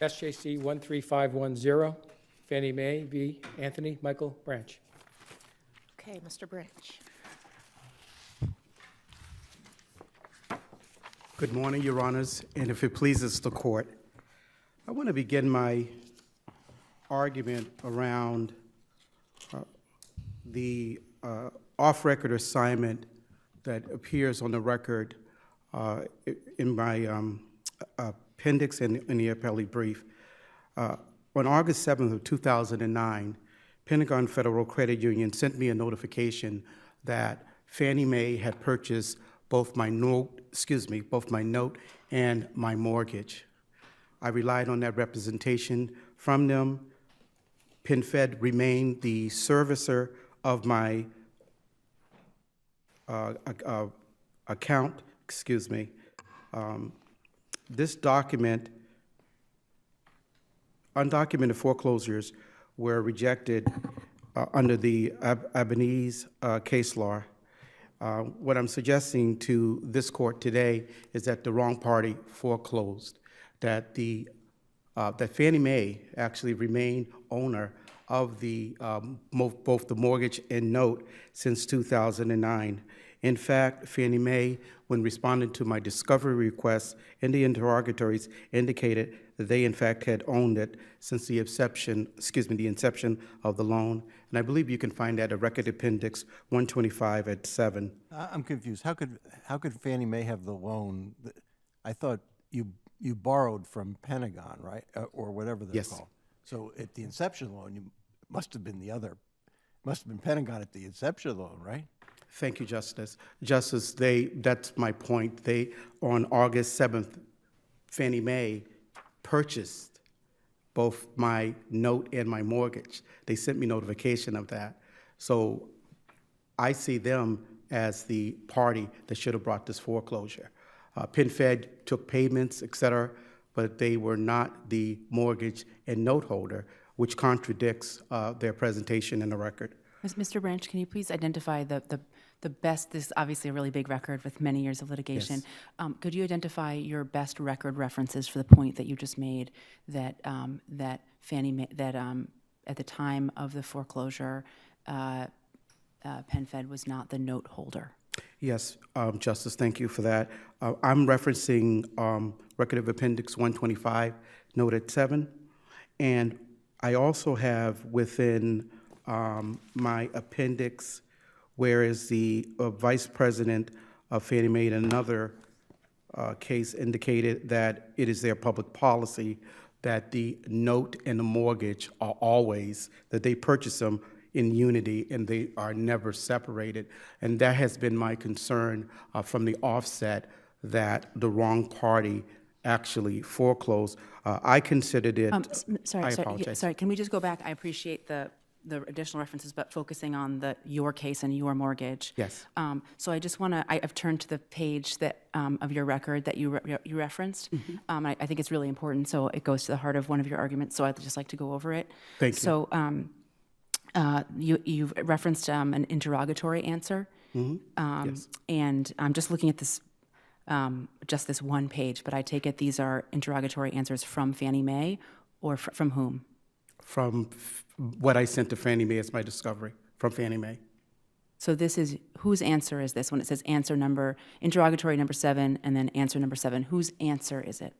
SJC-13510, Fannie Mae v. Anthony Michael Branch. Okay, Mr. Branch. Good morning, Your Honors, and if it pleases the court, I want to begin my argument around the off-record assignment that appears on the record in my appendix and in the appellee brief. On August 7th of 2009, Pentagon Federal Credit Union sent me a notification that Fannie Mae had purchased both my note and my mortgage. I relied on that representation from them. PenFed remained the servicer of my account. This document, undocumented foreclosures were rejected under the Albanese case law. What I'm suggesting to this court today is that the wrong party foreclosed, that that Fannie Mae actually remained owner of both the mortgage and note since 2009. In fact, Fannie Mae, when responding to my discovery requests in the interrogatories, indicated that they in fact had owned it since the inception of the loan. And I believe you can find that at Record Appendix 125 at 7. I'm confused. How could Fannie Mae have the loan? I thought you borrowed from Pentagon, right, or whatever they're Yes. called. So at the inception loan, you must have been Pentagon at the inception loan, right? Thank you, Justice. Justice, that's my point. On August 7th, Fannie Mae purchased both my note and my mortgage. They sent me notification of that. So I see them as the party that should have brought this foreclosure. PenFed took payments, et cetera, but they were not the mortgage and note holder, which contradicts their presentation in the record. Mr. Branch, can you please identify the best, this is obviously a really big record with many years of litigation. Yes. Could you identify your best record references for the point that you just made that that Fannie Mae, that at the time of the foreclosure, PenFed was not the note holder? Yes, Justice, thank you for that. I'm referencing Record of Appendix 125, noted 7, and I also have within my appendix, whereas the vice president of Fannie Mae in another case indicated that it is their public policy that the note and the mortgage are always, that they purchase them in unity and they are never separated. And that has been my concern from the offset, that the wrong party actually foreclosed. I considered it, Sorry, can we just go back? I appreciate the additional references, but focusing on your case and your mortgage. Yes. So I just want to, I've turned to the page that of your record that you referenced. Mm-hmm. I think it's really important, so it goes to the heart of one of your arguments, so I'd just like to go over it. Thank you. So you've referenced an interrogatory answer. Mm-hmm. Yes. And I'm just looking at this, just this one page, but I take it these are interrogatory answers from Fannie Mae, or from whom? From what I sent to Fannie Mae as my discovery, from Fannie Mae. So this is, whose answer is this when it says interrogatory number 7, and then answer number 7? Whose answer is it?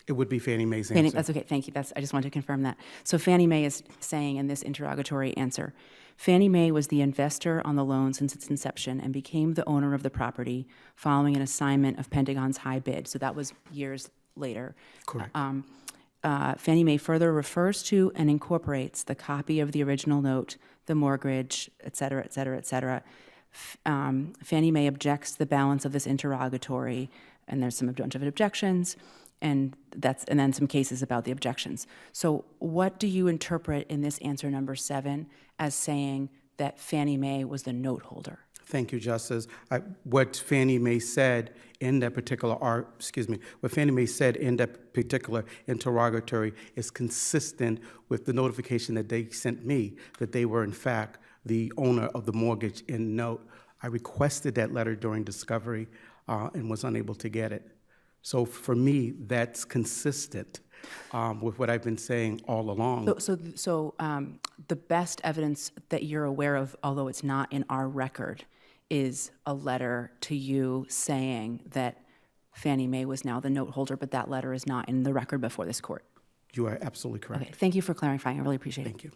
It would be Fannie Mae's answer. That's okay, thank you. I just wanted to confirm that. So Fannie Mae is saying in this interrogatory answer, Fannie Mae was the investor on the loan since its inception and became the owner of the property following an assignment of Pentagon's high bid. So that was years later. Correct. Fannie Mae further refers to and incorporates the copy of the original note, the mortgage, et cetera, et cetera, et cetera. Fannie Mae objects to the balance of this interrogatory, and there's a bunch of objections, and then some cases about the objections. So what do you interpret in this answer number 7 as saying that Fannie Mae was the note holder? Thank you, Justice. What Fannie Mae said in that particular, what Fannie Mae said in that particular interrogatory is consistent with the notification that they sent me, that they were in fact the owner of the mortgage and note. I requested that letter during discovery and was unable to get it. So for me, that's consistent with what I've been saying all along. So the best evidence that you're aware of, although it's not in our record, is a letter to you saying that Fannie Mae was now the note holder, but that letter is not in the record before this court. You are absolutely correct. Okay, thank you for clarifying. I really appreciate it. Thank you.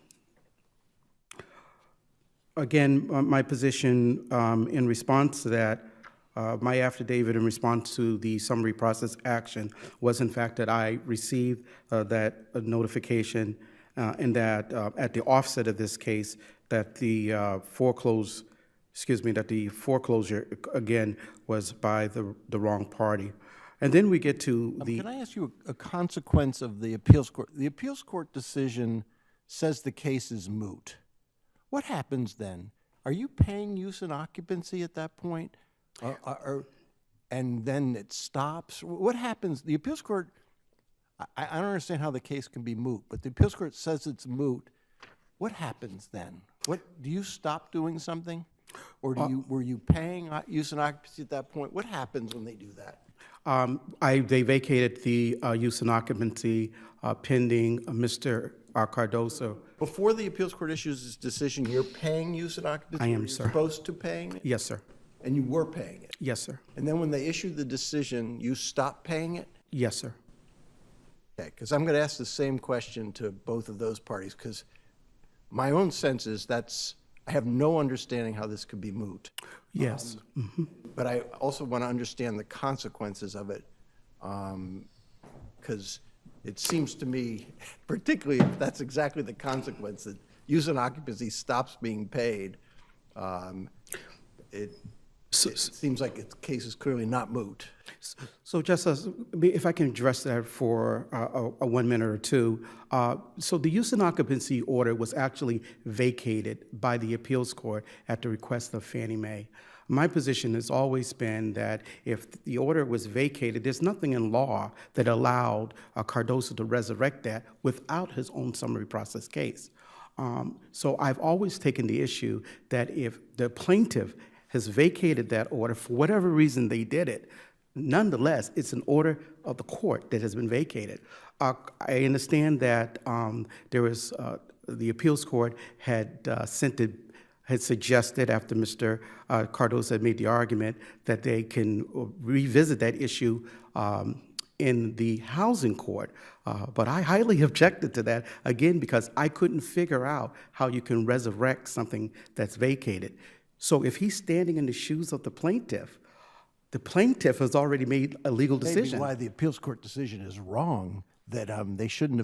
Again, my position in response to that, my affidavit in response to the summary process action was in fact that I received that notification and that at the offset of this case that the foreclosure again was by the wrong party. And then we get to the... Can I ask you a consequence of the appeals court? The appeals court decision says the case is moot. What happens then? Are you paying use and occupancy at that point? And then it stops? What happens? The appeals court, I don't understand how the case can be moot, but the appeals court says it's moot. What happens then? Do you stop doing something? Or were you paying use and occupancy at that point? What happens when they do that? They vacated the use and occupancy pending Mr. Cardoso. Before the appeals court issues its decision, you're paying use and occupancy? I am, Were you sir. Supposed to paying it? Yes, sir. And you were paying it? Yes, sir. And then when they issued the decision, you stopped paying it? Yes, sir. Okay, because I'm going to ask the same question to both of those parties, because my own sense is I have no understanding how this could be moot. Yes. But I also want to understand the consequences of it, because it seems to me, particularly if that's exactly the consequence, that use and occupancy stops being paid, it seems like the case is clearly not moot. So Justice, if I can address that for a 1 minute or two. So the use and occupancy order was actually vacated by the appeals court at the request of Fannie Mae. My position has always been that if the order was vacated, there's nothing in law that allowed Cardoso to resurrect that without his own summary process case. So I've always taken the issue that if the plaintiff has vacated that order, for whatever reason they did it, nonetheless, it's an order of the court that has been vacated. I understand that there was, the appeals court had suggested after Mr. Cardoso had made the argument that they can revisit that issue in the housing court. But I highly objected to that, again, because I couldn't figure out how you can resurrect something that's vacated. So if he's standing in the shoes of the plaintiff has already made a legal decision. Maybe why the appeals court decision is wrong, that they shouldn't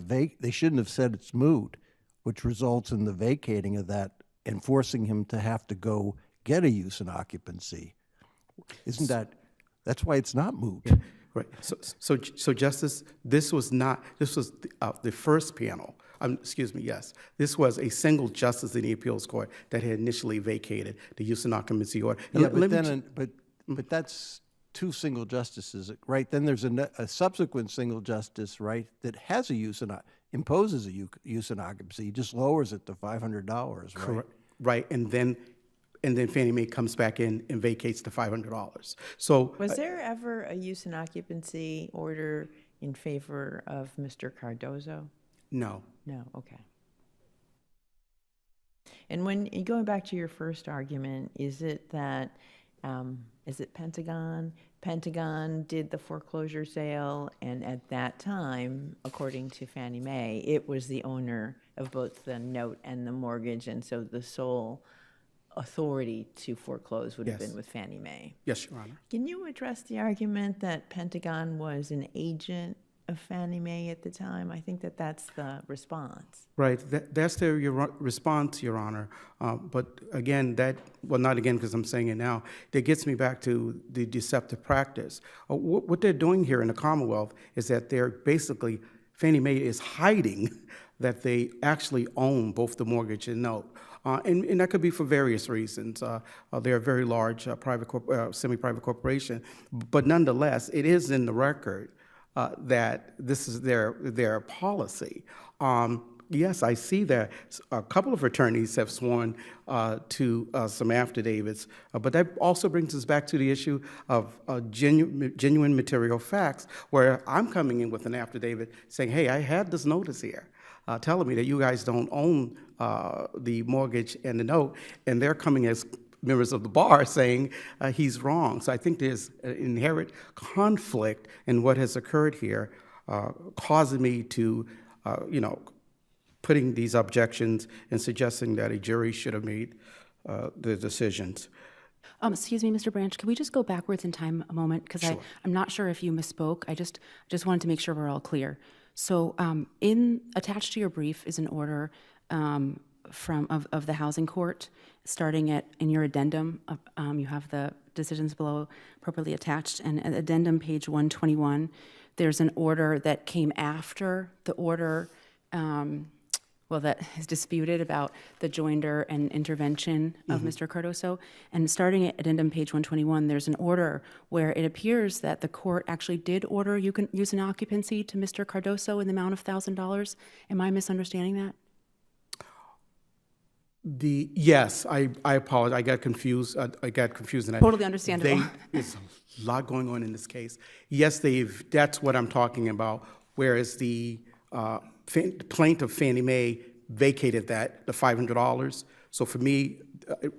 have said it's moot, which results in the vacating of that and forcing him to have to go get a use and occupancy. That's why it's not moot. Yeah, right. So Justice, this was the first panel. Yes. This was a single justice in the appeals court that had initially vacated the use and occupancy order. Yeah, but that's two single justices, right? Then there's a subsequent single justice, right, that has a imposes a use and occupancy. He just lowers it to $500, right? Correct. Right, and then Fannie Mae comes back in and vacates the $500. So Was there ever a use and occupancy order in favor of Mr. Cardoso? No. No, okay. And when going back to your first argument, is it that is it Pentagon? Pentagon did the foreclosure sale, and at that time, according to Fannie Mae, it was the owner of both the note and the mortgage, and so the sole authority to foreclose would have Yes. been with Fannie Mae. Yes, Your Honor. Can you address the argument that Pentagon was an agent of Fannie Mae at the time? I think that that's the response. Right, that's their response, Your Honor. But again, not again because I'm saying it now, that gets me back to the deceptive practice. What they're doing here in the Commonwealth is that they're basically, Fannie Mae is hiding that they actually own both the mortgage and note. And that could be for various reasons. They're a very large semi-private corporation. But nonetheless, it is in the record that this is their policy. Yes, I see that. A couple of attorneys have sworn to some affidavits, but that also brings us back to the issue of genuine material facts, where I'm coming in with an affidavit saying, hey, I had this notice here telling me that you guys don't own the mortgage and the note, and they're coming as members of the bar saying he's wrong. So I think there's an inherent conflict in what has occurred here, causing me to, putting these objections and suggesting that a jury should have made the decisions. Excuse me, Mr. Branch, can we just go backwards in time a moment? Because Sure. I'm not sure if you misspoke. I just wanted to make sure we're all clear. So attached to your brief is an order of the housing court, starting in your addendum. You have the decisions below appropriately attached, and at addendum page 121, there's an order that came after the order that is disputed about the joinder and intervention of Mr. Cardoso. And starting at addendum page 121, there's an order where it appears that the court actually did order use and occupancy to Mr. Cardoso in the amount of $1,000. Am I misunderstanding that? Yes, I apologize. I got confused. In that. Totally understandable. There's a lot going on in this case. Yes, that's what I'm talking about. Whereas the plaintiff, Fannie Mae, vacated the $500. So for me,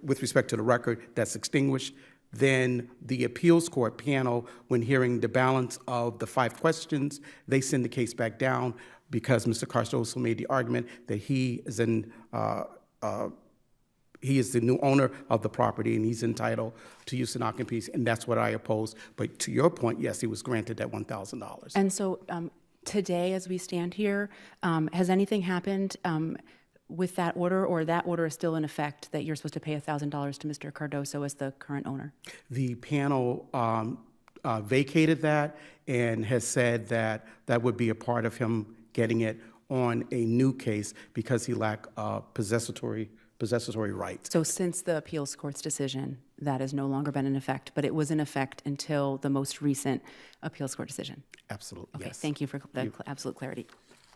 with respect to the record, that's extinguished. Then the appeals court panel, when hearing the balance of the 5 questions, they send the case back down because Mr. Cardoso made the argument that he is the new owner of the property and he's entitled to use and occupancy, and that's what I oppose. But to your point, yes, he was granted that $1,000. And so today, as we stand here, has anything happened with that order, or that order is still in effect that you're supposed to pay $1,000 to Mr. Cardoso as the current owner? The panel vacated that and has said that that would be a part of him getting it on a new case because he lacked possessory rights. So since the appeals court's decision, that has no longer been in effect, but it was in effect until the most recent appeals court decision? Absolutely, Okay, yes. thank you for that absolute clarity.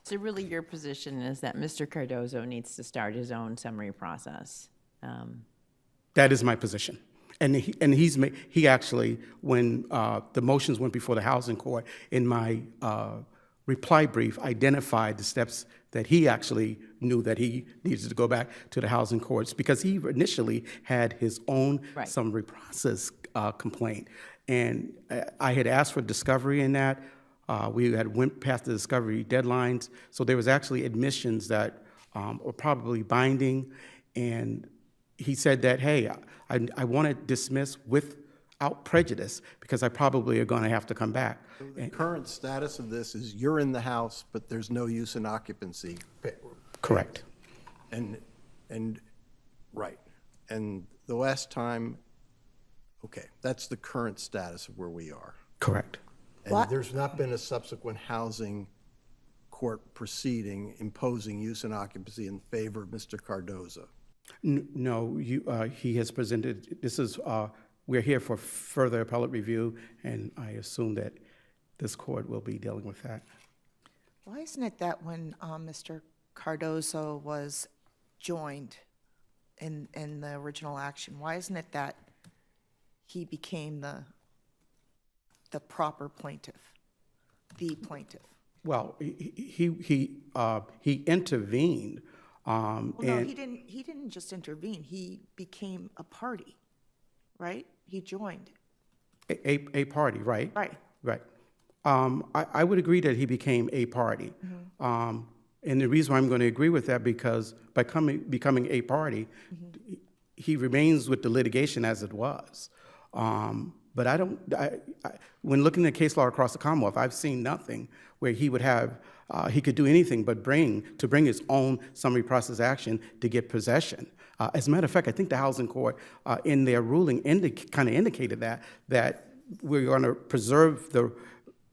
So really your position is that Mr. Cardoso needs to start his own summary process. That is my position. And he actually, when the motions went before the housing court, in my reply brief, identified the steps that he actually knew that he needed to go back to the housing courts because he initially had his own summary process complaint. And I had asked for discovery in that. We had went past the discovery deadlines. So there was actually admissions that were probably binding. And he said that, hey, I want to dismiss without prejudice because I probably are going to have to come back. The current status of this is you're in the house, but there's no use in occupancy. Correct. And right. And the last time, okay, that's the current status of where we are. Correct. And there's not been a subsequent housing court proceeding imposing use and occupancy in favor of Mr. Cardoso. No, he has presented, we're here for further appellate review, and I assume that this court will be dealing with that. Why isn't it that when Mr. Cardoso was joined in the original action, why isn't it that he became the proper plaintiff, the plaintiff? Well, he intervened. Well, no, he didn't just intervene. He became a party, right? He joined. A party, right? Right. Right. I would agree that he became a party. Mm-hmm. And the reason why I'm going to agree with that because by becoming a party, mm-hmm. he remains with the litigation as it was. But when looking at case law across the Commonwealth, I've seen nothing where he would have, he could do anything but bring his own summary process action to get possession. As a matter of fact, I think the housing court in their ruling kind of indicated that we're going to preserve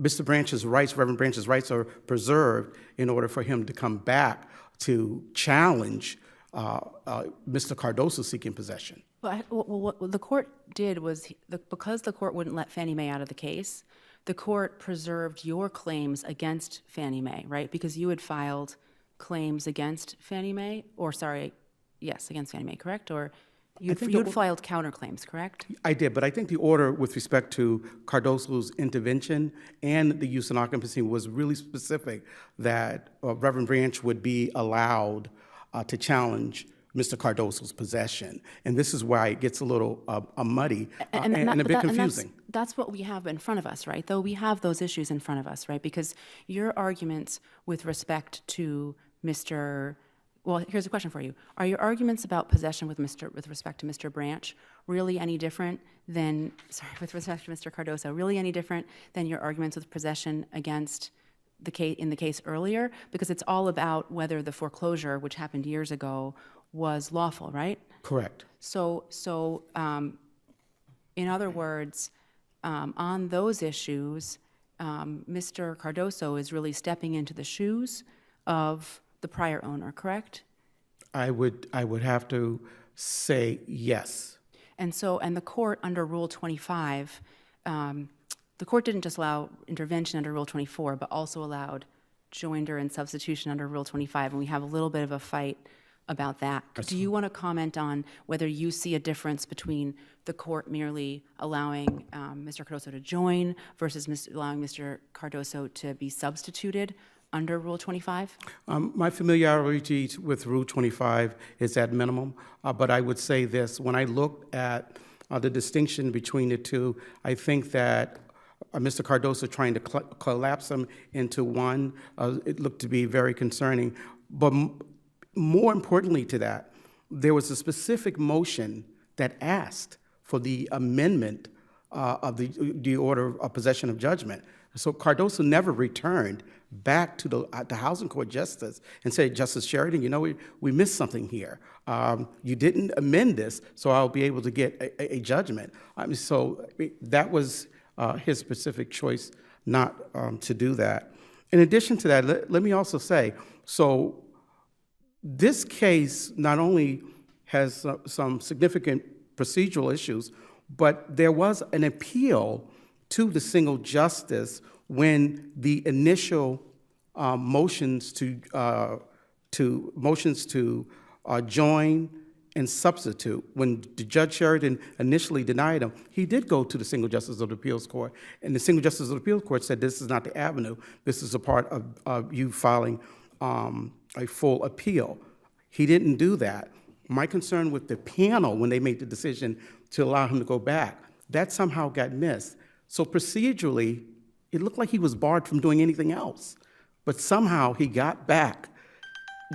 Mr. Branch's rights, Reverend Branch's rights are preserved in order for him to come back to challenge Mr. Cardoso seeking possession. Well, what the court did was, because the court wouldn't let Fannie Mae out of the case, the court preserved your claims against Fannie Mae, right? Because you had filed claims against Fannie Mae, or sorry, yes, against Fannie Mae, correct? Or think you'd the- filed counterclaims, correct? I did, but I think the order with respect to Cardoso's intervention and the use and occupancy was really specific that Reverend Branch would be allowed to challenge Mr. Cardoso's possession. And this is why it gets a little muddy and a bit confusing. That's what we have in front of us, right? Though we have those issues in front of us, right? Because your arguments with respect to Mr. Well, here's a question for you. Are your arguments about possession with respect to Mr. Branch really any different than, sorry, with respect to Mr. Cardoso, really any different than your arguments with possession against the case, in the case earlier? Because it's all about whether the foreclosure, which happened years ago, was lawful, right? Correct. So, in other words, on those issues, Mr. Cardoso is really stepping into the shoes of the prior owner, correct? I would have to say yes. And the court under Rule 25, the court didn't just allow intervention under Rule 24, but also allowed joinder and substitution under Rule 25, and we have a little bit of a fight about that. Do you want to comment on whether you see a difference between the court merely allowing Mr. Cardoso to join versus allowing Mr. Cardoso to be substituted under Rule 25? My familiarity with Rule 25 is at minimum, but I would say this. When I looked at the distinction between the two, I think that Mr. Cardoso trying to collapse them into one, it looked to be very concerning. But more importantly to that, there was a specific motion that asked for the amendment of the order of possession of judgment. So Cardoso never returned back to the Housing Court Justice and said, Justice Sheridan, you know, we missed something here. You didn't amend this, so I'll be able to get a judgment. So that was his specific choice not to do that. In addition to that, let me also say, so this case not only has some significant procedural issues, but there was an appeal to the single justice when the initial motions to join and substitute. When the Judge Sheridan initially denied him, he did go to the single justice of the appeals court, and the single justice of the appeals court said this is not the avenue. This is a part of you filing a full appeal. He didn't do that. My concern with the panel when they made the decision to allow him to go back, that somehow got missed. So procedurally, it looked like he was barred from doing anything else. But somehow he got back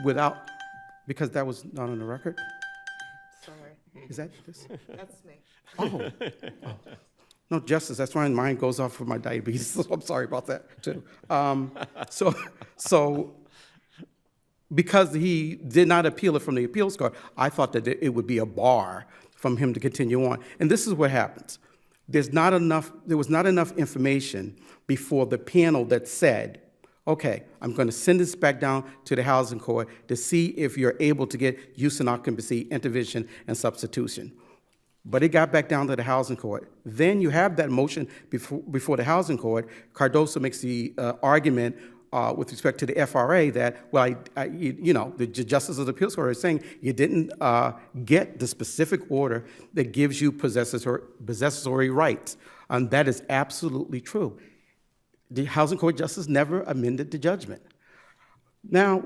without, because that was not on the record? Sorry, Is that this? that's me. Oh. No, Justice, that's why mine goes off for my diabetes, so I'm sorry about that, too. So because he did not appeal it from the appeals court, I thought that it would be a bar from him to continue on. And this is what happens. There was not enough information before the panel that said, okay, I'm going to send this back down to the housing court to see if you're able to get use and occupancy, intervention, and substitution. But it got back down to the housing court. Then you have that motion before the housing court. Cardoso makes the argument with respect to the FRA that, well, the Justice of the Appeals Court is saying you didn't get the specific order that gives you possessory rights. And that is absolutely true. The Housing Court Justice never amended the judgment. Now,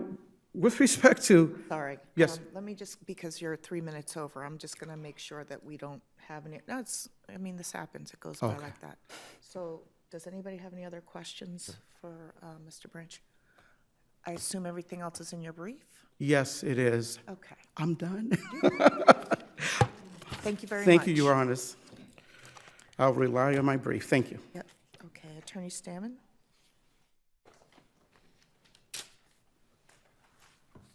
with respect to... Sorry. Yes. Let me just, because you're 3 minutes over, I'm just going to make sure that we don't have any, no, this happens, it goes by like that. So, does anybody have any other questions for Mr. Branch? I assume everything else is in your brief? Yes, it is. Okay. I'm done. Thank you very much. Thank you, Your Honors. I'll rely on my brief. Thank you. Yep. Okay, Attorney Stammen?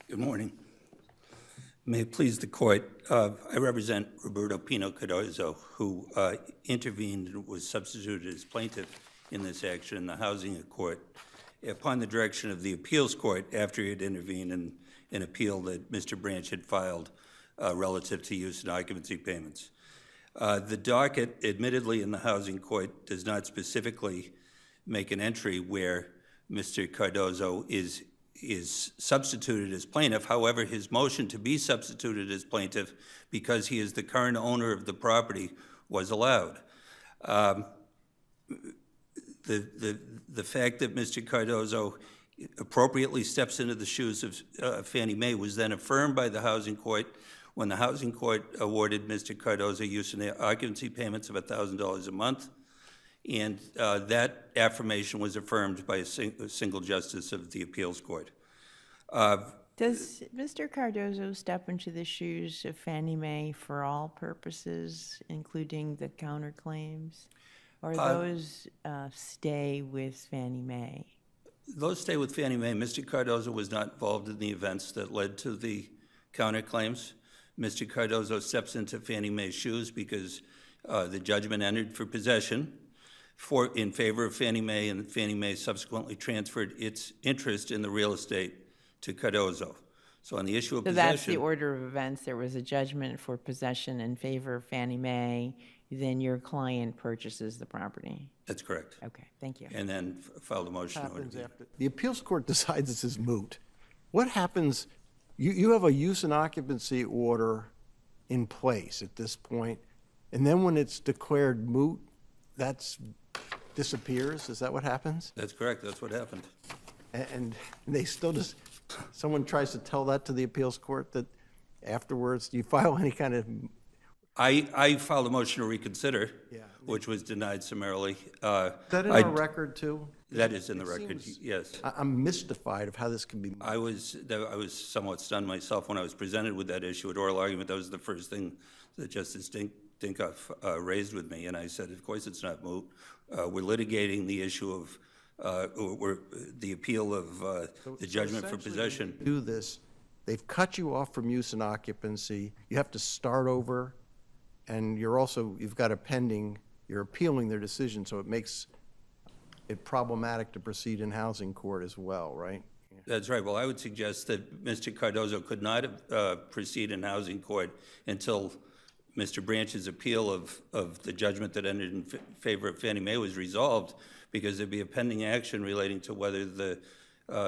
Good morning. May it please the court, I represent Roberto Pino Cardozo, who intervened and was substituted as plaintiff in this action in the housing court upon the direction of the appeals court after he had intervened in an appeal that Mr. Branch had filed relative to use and occupancy payments. The docket, admittedly in the housing court, does not specifically make an entry where Mr. Cardozo is is substituted as plaintiff. However, his motion to be substituted as plaintiff, because he is the current owner of the property, was allowed. The fact that Mr. Cardozo appropriately steps into the shoes of Fannie Mae was then affirmed by the housing court when the housing court awarded Mr. Cardozo use and occupancy payments of $1,000 a month. And that affirmation was affirmed by a single justice of the appeals court. Does Mr. Cardozo step into the shoes of Fannie Mae for all purposes, including the counterclaims? Or those stay with Fannie Mae? Those stay with Fannie Mae. Mr. Cardozo was not involved in the events that led to the counterclaims. Mr. Cardozo steps into Fannie Mae's shoes because the judgment entered for possession in favor of Fannie Mae, and Fannie Mae subsequently transferred its interest in the real estate to Cardozo. So on the issue of So possession... that's the order of events. There was a judgment for possession in favor of Fannie Mae. Then your client purchases the property. That's correct. Okay, thank you. And then filed a motion. Happens after the appeals court decides this is moot. What happens? You have a use and occupancy order in place at this point, and then when it's declared moot, that disappears. Is that what happens? That's correct. That's what happened. And they still just, someone tries to tell that to the appeals court that afterwards, do you file any kind of? I filed a motion to reconsider, Yeah. which was denied summarily. Is that in I- our record too? That is in the It record, seems- yes. I'm mystified of how this can be. I was somewhat stunned myself when I was presented with that issue at oral argument. That was the first thing that Justice Dinkoff raised with me, and I said, of course it's not moot. We're litigating the issue of, the appeal of the judgment for Essentially, possession. when you do this, they've cut you off from use and occupancy. You have to start over, and you've got a pending, you're appealing their decision, so it makes it problematic to proceed in housing court as well, right? That's right. Well, I would suggest that Mr. Cardozo could not proceed in housing court until Mr. Branch's appeal of the judgment that ended in favor of Fannie Mae was resolved, because there'd be a pending action relating to whether the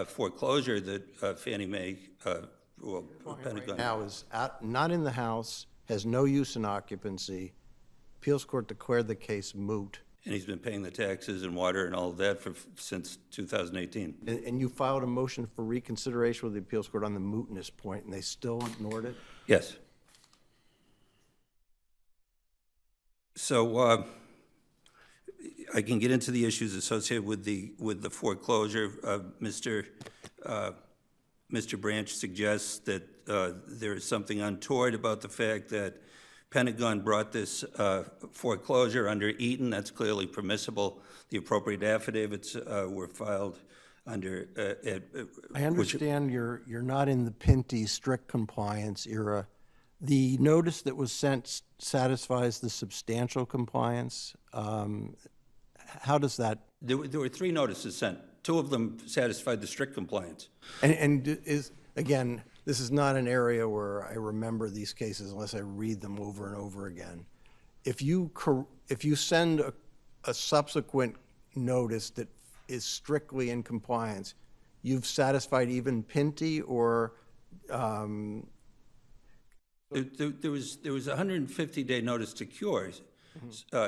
foreclosure that Fannie Mae, Pentagon. Now is not in the house, has no use and occupancy. Appeals court declared the case moot. And he's been paying the taxes and water and all of that since 2018. And you filed a motion for reconsideration with the appeals court on the mootness point, and they still ignored it? Yes. So I can get into the issues associated with the foreclosure. Mr. Branch suggests that there is something untoward about the fact that Pentagon brought this foreclosure under Eaton. That's clearly permissible. The appropriate affidavits were filed under. I understand you're not in the Pinty strict compliance era. The notice that was sent satisfies the substantial compliance. How does that? There were 3 notices sent. 2 of them satisfied the strict compliance. And is, again, this is not an area where I remember these cases unless I read them over and over again. If you send a subsequent notice that is strictly in compliance, you've satisfied even Pinty, or There was a 150-day notice to cure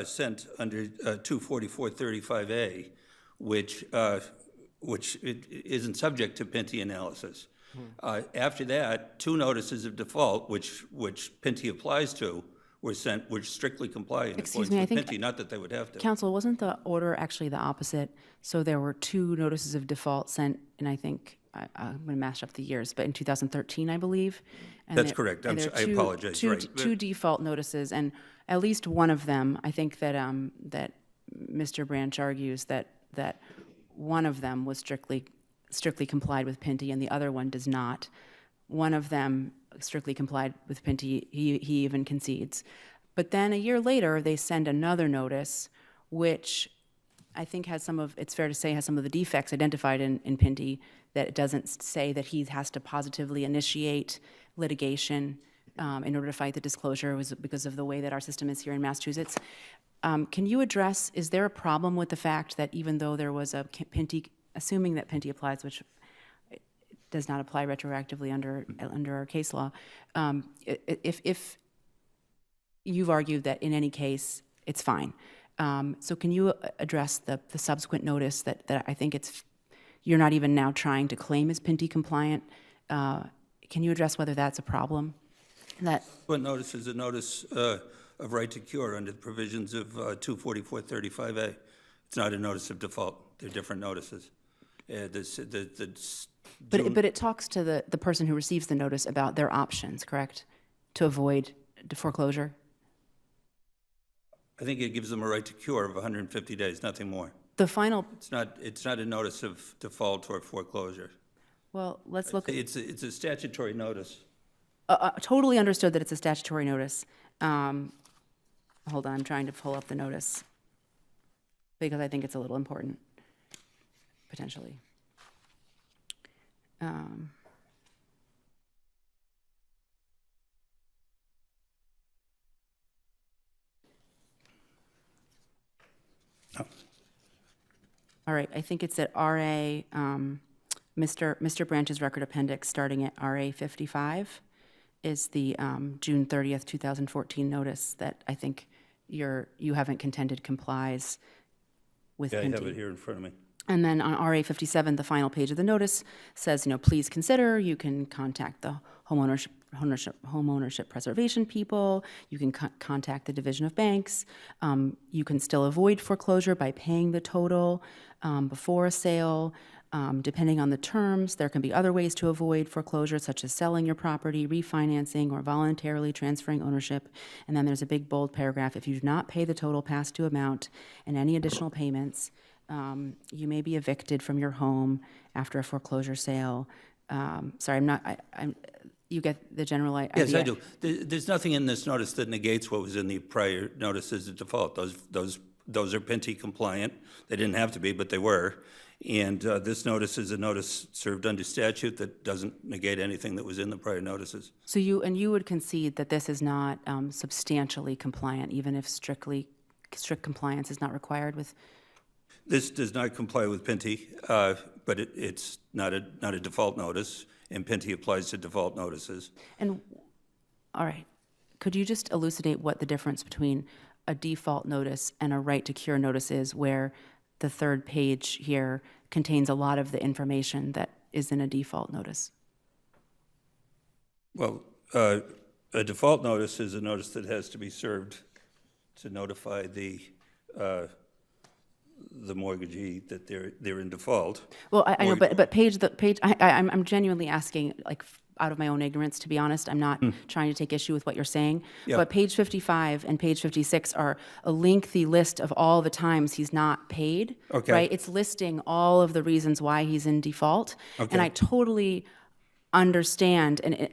sent under 24435A, which isn't subject to Pinty analysis. After that, 2 notices of default, which Pinty applies to, were sent, which strictly comply in Excuse accordance me, I with think- Pinty, not that they would have to. Counsel, wasn't the order actually the opposite? So there were 2 notices of default sent, and I think, I'm going to mash up the years, but in 2013, I believe. And That's correct. and there I are apologize, two- right. Two default notices, and at least one of them, I think that Mr. Branch argues that one of them was strictly complied with Pinty, and the other one does not. One of them strictly complied with Pinty, he even concedes. But then a year later, they send another notice, which I think has it's fair to say, has some of the defects identified in Pinty, that it doesn't say that he has to positively initiate litigation in order to fight the disclosure, was because of the way that our system is here in Massachusetts. Can you address, is there a problem with the fact that even though there was a Pinty, assuming that Pinty applies, which does not apply retroactively under our case law. If you've argued that in any case, it's fine. So can you address the subsequent notice that I think you're not even now trying to claim is PINTI compliant? Can you address whether that's a problem? What notice is a notice of right to cure under the provisions of 24435A. It's not a notice of default. They're different notices. But it talks to the person who receives the notice about their options, correct? To avoid foreclosure? I think it gives them a right to cure of 150 days, nothing more. The final, It's not a notice of default or foreclosure. well, let's look. It's a statutory notice. Totally understood that it's a statutory notice. Hold on, I'm trying to pull up the notice because I think it's a little important, potentially. All right, I think it's at RA, Mr. Branch's record appendix, starting at RA 55, is the June 30th, 2014 notice that I think you haven't contended complies with Yeah, I PINTI. have it here in front of me. And then on RA 57, the final page of the notice says, please consider, you can contact the homeownership preservation people, you can contact the Division of Banks, you can still avoid foreclosure by paying the total before a sale. Depending on the terms, there can be other ways to avoid foreclosure, such as selling your property, refinancing, or voluntarily transferring ownership. And then there's a big bold paragraph, if you do not pay the total past due amount and any additional payments, you may be evicted from your home after a foreclosure sale. Sorry, you get the general idea? Yes, I do. There's nothing in this notice that negates what was in the prior notices of default. Those are PINTI compliant. They didn't have to be, but they were. And this notice is a notice served under statute that doesn't negate anything that was in the prior notices. So you would concede that this is not substantially compliant, even if strict compliance is not required with? This does not comply with PINTI, but it's not a default notice, and PINTI applies to default notices. And, all right, could you just elucidate what the difference between a default notice and a right to cure notice is, where the third page here contains a lot of the information that is in a default notice? Well, a default notice is a notice that has to be served to notify the mortgagee that they're in default. Well, I know, but I'm genuinely asking, like, out of my own ignorance, to be honest. I'm not trying to take issue with what you're saying. Yeah. But page 55 and page 56 are a lengthy list of all the times he's not paid. Okay. Right? It's listing all of the reasons why he's in default. Okay. And I totally understand, and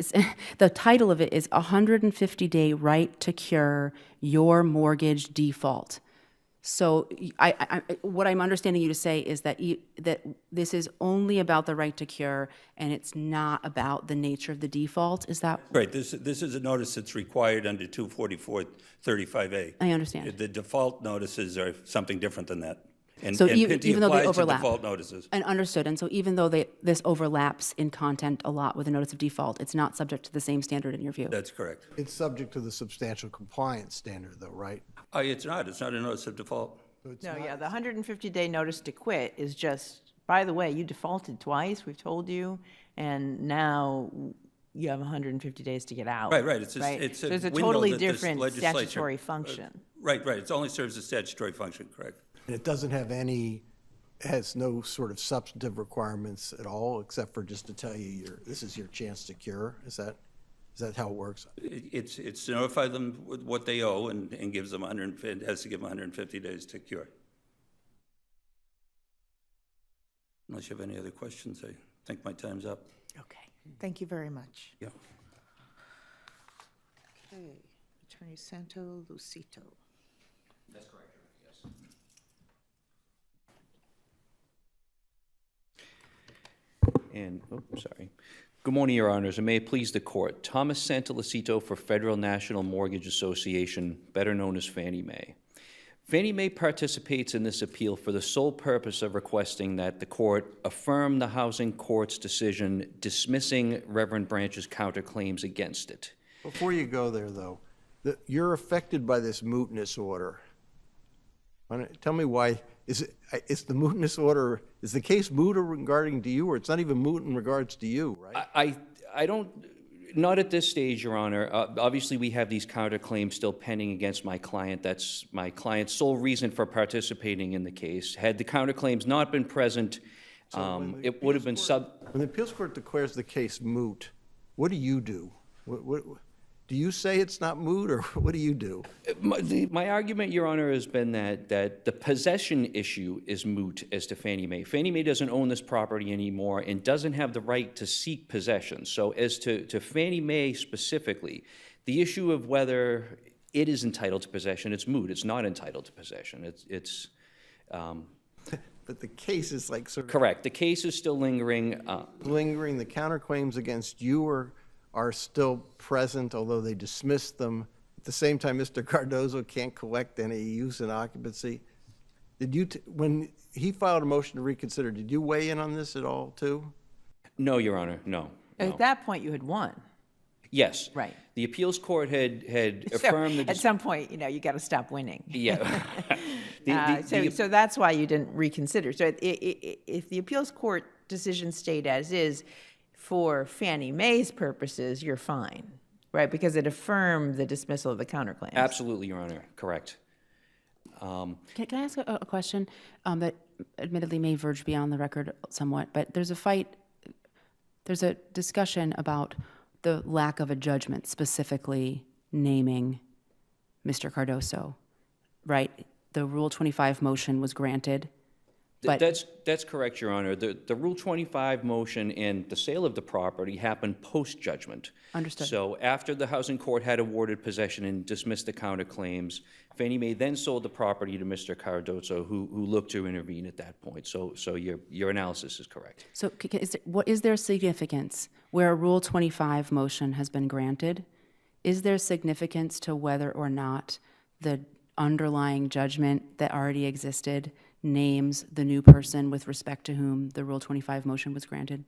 the title of it is 150-day right to cure your mortgage default. So what I'm understanding you to say is that that this is only about the right to cure, and it's not about the nature of the default. Is that Right. This is a notice that's required under 24435A. I understand? The default notices are something different than that. And So PINTI even though they applies to overlap. default notices. And understood. And so even though this overlaps in content a lot with a notice of default, it's not subject to the same standard in your view. That's correct. It's subject to the substantial compliance standard, though, right? It's not. It's not a notice of default. No, yeah, the 150-day notice to quit is just, by the way, you defaulted twice, we've told you, and now you have 150 days to get out. Right. So it's a window totally that this different legislature- statutory function. Right. It only serves a statutory function, correct? And it doesn't have has no sort of substantive requirements at all, except for just to tell you this is your chance to cure. Is that how it works? It's to notify them with what they owe and gives them has to give them 150 days to cure. Unless you have any other questions, I think my time's up. Okay, thank you very much. Yeah. Okay, Attorney Santo Lucito. That's correct, yes. And, sorry. Good morning, Your Honors, and may it please the Court. Thomas Santalicito for Federal National Mortgage Association, better known as Fannie Mae. Fannie Mae participates in this appeal for the sole purpose of requesting that the court affirm the housing court's decision dismissing Reverend Branch's counterclaims against it. Before you go there, though, you're affected by this mootness order. Tell me why. Is the mootness order, is the case moot regarding to you, or it's not even moot in regards to you, right? I don't, not at this stage, Your Honor. Obviously, we have these counterclaims still pending against my client. That's my client's sole reason for participating in the case. Had the counterclaims not been present, it would have been When the appeals court declares the case moot, what do you do? Do you say it's not moot, or what do you do? My argument, Your Honor, has been that the possession issue is moot as to Fannie Mae. Fannie Mae doesn't own this property anymore and doesn't have the right to seek possession. So as to Fannie Mae specifically, the issue of whether it is entitled to possession, it's moot. It's not entitled to possession. But the case is like sort of Correct. The case is still lingering. lingering. The counterclaims against you are still present, although they dismissed them. At the same time, Mr. Cardozo can't collect any use and occupancy. Did you, when he filed a motion to reconsider, did you weigh in on this at all, too? No, Your Honor, no. At that point, you had won. Yes. Right. The appeals court had affirmed the... At some point, you got to stop winning. Yeah. So that's why you didn't reconsider. So if the appeals court decision stayed as is, for Fannie Mae's purposes, you're fine, right? Because it affirmed the dismissal of the counterclaims. Absolutely, Your Honor, correct. Can I ask a question that admittedly may verge beyond the record somewhat, but there's a discussion about the lack of a judgment specifically naming Mr. Cardoso, right? The Rule 25 motion was granted, but... That's correct, Your Honor. The Rule 25 motion and the sale of the property happened post-judgment. Understood. So after the housing court had awarded possession and dismissed the counterclaims, Fannie Mae then sold the property to Mr. Cardoso, who looked to intervene at that point. So your analysis is correct. So is there significance where a Rule 25 motion has been granted? Is there significance to whether or not the underlying judgment that already existed names the new person with respect to whom the Rule 25 motion was granted?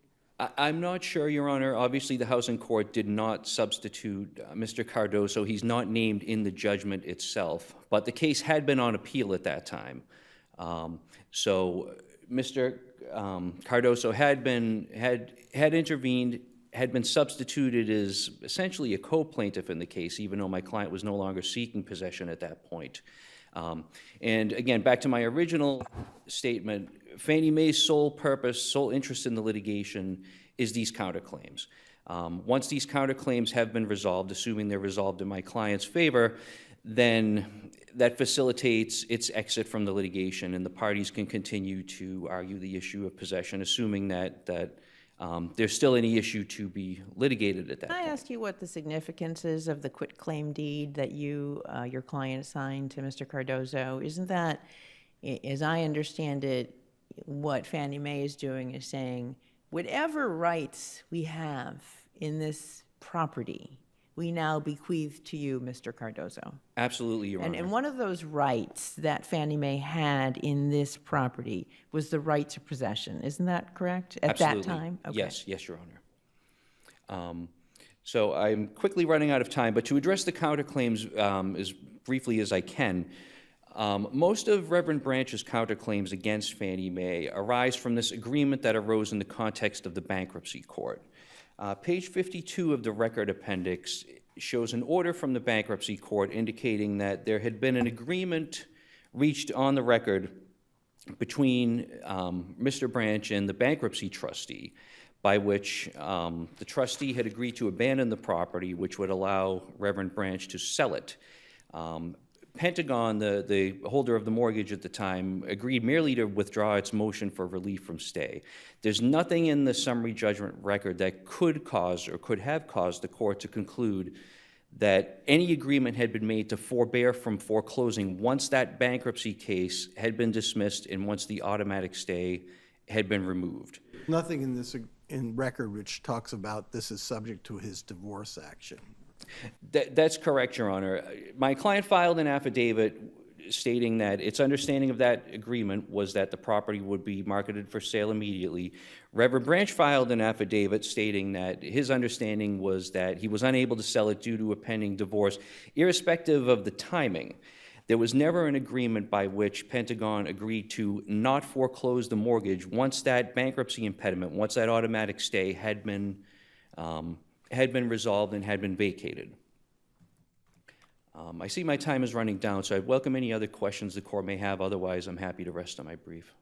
I'm not sure, Your Honor. Obviously, the housing court did not substitute Mr. Cardoso. He's not named in the judgment itself, but the case had been on appeal at that time. So Mr. Cardoso had intervened, had been substituted as essentially a co-plaintiff in the case, even though my client was no longer seeking possession at that point. And again, back to my original statement, Fannie Mae's sole interest in the litigation is these counterclaims. Once these counterclaims have been resolved, assuming they're resolved in my client's favor, then that facilitates its exit from the litigation, and the parties can continue to argue the issue of possession, assuming that there's still any issue to be litigated at that Can I point. ask you what the significance is of the quitclaim deed that your client assigned to Mr. Cardoso? Isn't that, as I understand it, what Fannie Mae is doing is saying, whatever rights we have in this property, we now bequeath to you, Mr. Cardoso. Absolutely, Your Honor. And one of those rights that Fannie Mae had in this property was the right to possession. Isn't that correct? At Absolutely. that time? Okay. Yes, Your Honor. So I'm quickly running out of time, but to address the counterclaims as briefly as I can, most of Reverend Branch's counterclaims against Fannie Mae arise from this agreement that arose in the context of the bankruptcy court. Page 52 of the record appendix shows an order from the bankruptcy court indicating that there had been an agreement reached on the record between Mr. Branch and the bankruptcy trustee, by which the trustee had agreed to abandon the property, which would allow Reverend Branch to sell it. Pentagon, the holder of the mortgage at the time, agreed merely to withdraw its motion for relief from stay. There's nothing in the summary judgment record that could cause or could have caused the court to conclude that any agreement had been made to forbear from foreclosing once that bankruptcy case had been dismissed and once the automatic stay had been removed. Nothing in this record which talks about this is subject to his divorce action. That's correct, Your Honor. My client filed an affidavit stating that its understanding of that agreement was that the property would be marketed for sale immediately. Reverend Branch filed an affidavit stating that his understanding was that he was unable to sell it due to a pending divorce, irrespective of the timing. There was never an agreement by which Pentagon agreed to not foreclose the mortgage once that bankruptcy impediment, once that automatic stay had been resolved and had been vacated. I see my time is running down, so I'd welcome any other questions the court may have. Otherwise, I'm happy to rest on my brief.